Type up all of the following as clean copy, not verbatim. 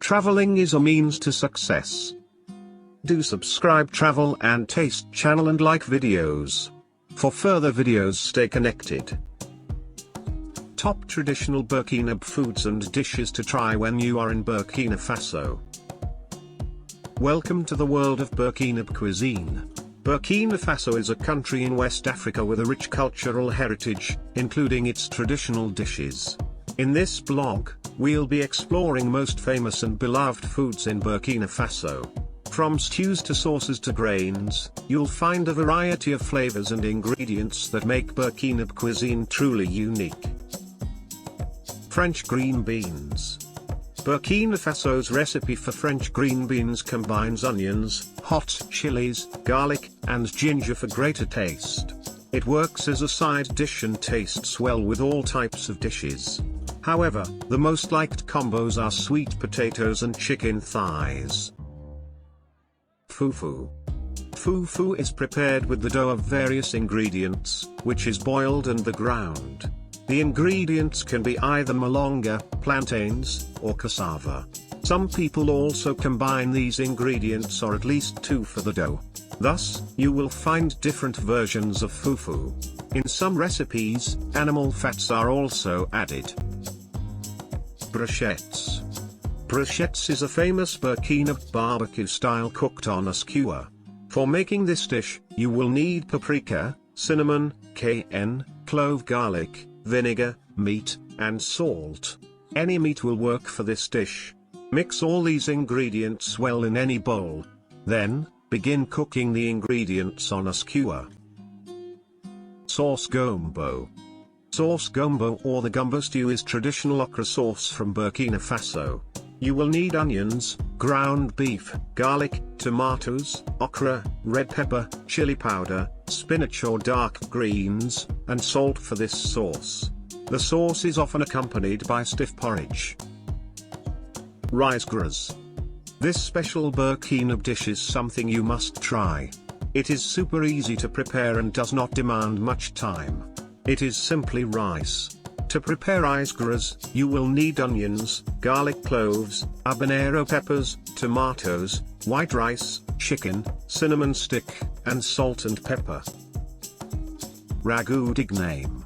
Traveling is a means to success. Do subscribe Travel and Taste channel and like videos. For further videos, stay connected. Top traditional Burkinabe foods and dishes to try when you are in Burkina Faso. Welcome to the world of Burkinabe cuisine. Burkina Faso is a country in West Africa with a rich cultural heritage, including its traditional dishes. In this blog, we'll be exploring most famous and beloved foods in Burkina Faso. From stews to sauces to grains, you'll find a variety of flavors and ingredients that make Burkinabe cuisine truly unique. French green beans. Burkina Faso's recipe for French green beans combines onions, hot chilies, garlic, and ginger for greater taste. It works as a side dish and tastes well with all types of dishes. However, the most liked combos are sweet potatoes and chicken thighs. Fufu. Fufu is prepared with the dough of various ingredients, which is boiled and the ground. The ingredients can be either malonga, plantains, or cassava. Some people also combine these ingredients or at least two for the dough. Thus, you will find different versions of fufu. In some recipes, animal fats are also added. Brochettes. Brochettes is a famous Burkinabe barbecue style cooked on a skewer. For making this dish, you will need paprika, cinnamon, cayenne, clove garlic, vinegar, meat, and salt. Any meat will work for this dish. Mix all these ingredients well in any bowl. Then, begin cooking the ingredients on a skewer. Sauce Gombo. Sauce Gombo or the gumbo stew is traditional okra sauce from Burkina Faso. You will need onions, ground beef, garlic, tomatoes, okra, red pepper, chili powder, spinach or dark greens, and salt for this sauce. The sauce is often accompanied by stiff porridge. Rizgras. This special Burkinabe dish is something you must try. It is super easy to prepare and does not demand much time. It is simply rice. To prepare rizgras, you will need onions, garlic cloves, habanero peppers, tomatoes, white rice, chicken, cinnamon stick, and salt and pepper. Ragout D'igname.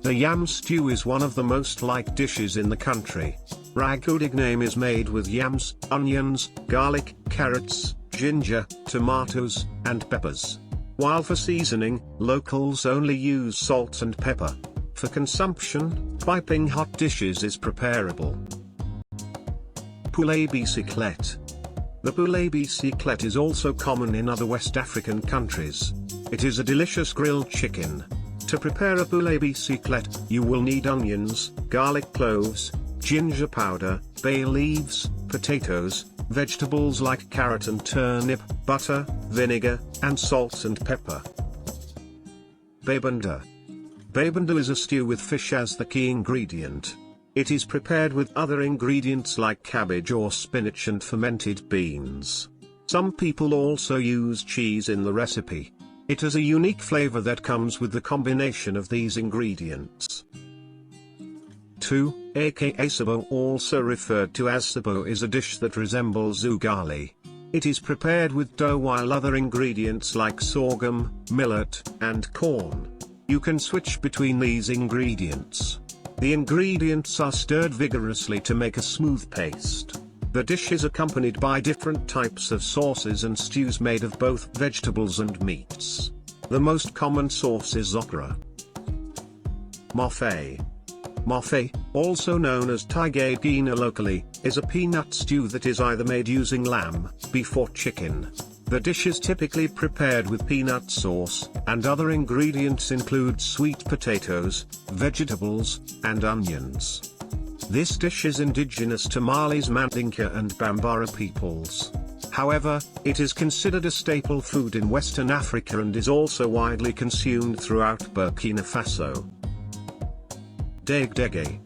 The yam stew is one of the most liked dishes in the country. Ragout D'igname is made with yams, onions, garlic, carrots, ginger, tomatoes, and peppers. While for seasoning, locals only use salt and pepper. For consumption, piping hot dishes is preferable. Poulet Bicyclette. The Poulet Bicyclette is also common in other West African countries. It is a delicious grilled chicken. To prepare a Poulet Bicyclette, you will need onions, garlic cloves, ginger powder, bay leaves, potatoes, vegetables like carrot and turnip, butter, vinegar, and salt and pepper. Babenda. Babenda is a stew with fish as the key ingredient. It is prepared with other ingredients like cabbage or spinach and fermented beans. Some people also use cheese in the recipe. It has a unique flavor that comes with the combination of these ingredients. 2. aka Saghbo, also referred to as Saghbo, is a dish that resembles ugali. It is prepared with dough while other ingredients like sorghum, millet, and corn. You can switch between these ingredients. The ingredients are stirred vigorously to make a smooth paste. The dish is accompanied by different types of sauces and stews made of both vegetables and meats. The most common sauce is okra. Mafe. Mafe, also known as Dégué Dégé locally, is a peanut stew that is either made using lamb, beef or chicken. The dish is typically prepared with peanut sauce, and other ingredients include sweet potatoes, vegetables, and onions. This dish is indigenous to Mali's Mandinka and Bambara peoples. However, it is considered a staple food in Western Africa and is also widely consumed throughout Burkina Faso. Dégué Dégé.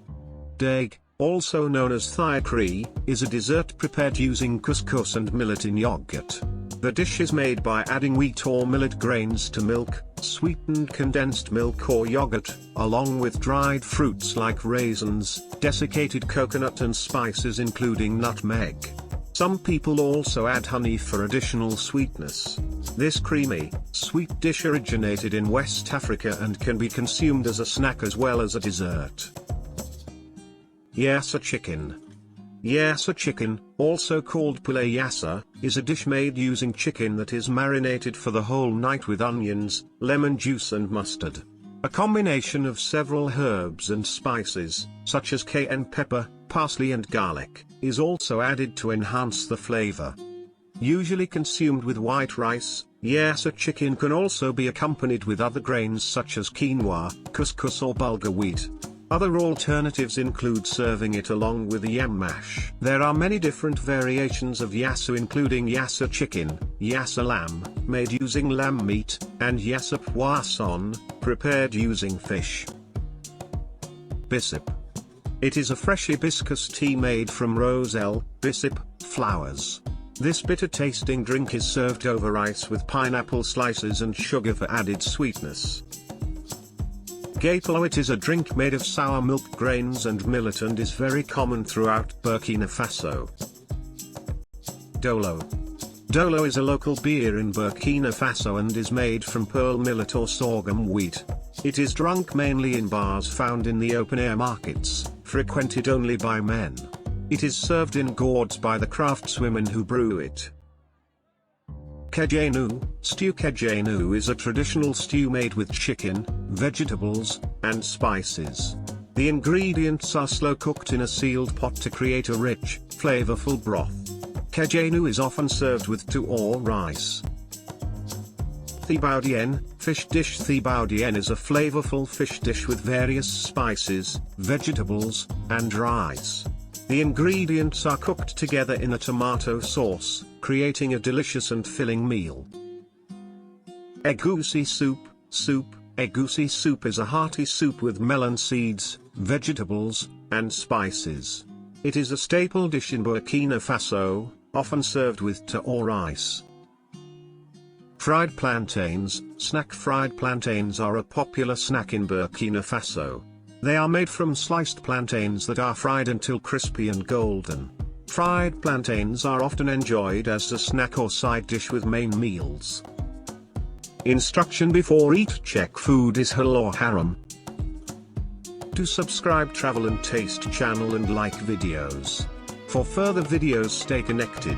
Dégué, also known as thigh curry, is a dessert prepared using couscous and millet in yogurt. The dish is made by adding wheat or millet grains to milk, sweetened condensed milk or yogurt, along with dried fruits like raisins, desiccated coconut and spices including nutmeg. Some people also add honey for additional sweetness. This creamy, sweet dish originated in West Africa and can be consumed as a snack as well as a dessert. Yassa Chicken. Yassa chicken, also called poulet yassa, is a dish made using chicken that is marinated for the whole night with onions, lemon juice and mustard. A combination of several herbs and spices, such as cayenne pepper, parsley and garlic, is also added to enhance the flavor. Usually consumed with white rice, yassa chicken can also be accompanied with other grains such as quinoa, couscous or bulgur wheat. Other alternatives include serving it along with yam mash. There are many different variations of yassa including yassa chicken, yassa lamb, made using lamb meat, and yassa poisson, prepared using fish. Bissap. It is a fresh hibiscus tea made from roselle, bissap, flowers. This bitter-tasting drink is served over rice with pineapple slices and sugar for added sweetness. Gapalo. It is a drink made of sour milk grains and millet and is very common throughout Burkina Faso. Dolo. Dolo is a local beer in Burkina Faso and is made from pearl millet or sorghum wheat. It is drunk mainly in bars found in the open-air markets, frequented only by men. It is served in gourds by the craftswomen who brew it. Kedjenou. Stew. Kedjenou is a traditional stew made with chicken, vegetables, and spices. The ingredients are slow cooked in a sealed pot to create a rich, flavorful broth. Kedjenou is often served with tea or rice. Thiéboudienne, fish dish. Thiéboudienne is a flavorful fish dish with various spices, vegetables, and rice. The ingredients are cooked together in a tomato sauce, creating a delicious and filling meal. Egusi soup. Egusi soup is a hearty soup with melon seeds, vegetables, and spices. It is a staple dish in Burkina Faso, often served with tea or rice. Fried plantains. Snack. Fried plantains are a popular snack in Burkina Faso. They are made from sliced plantains that are fried until crispy and golden. Fried plantains are often enjoyed as a snack or side dish with main meals. Instruction before eat. Check food is halal or haram. Do subscribe Travel and Taste channel and like videos. For further videos stay connected.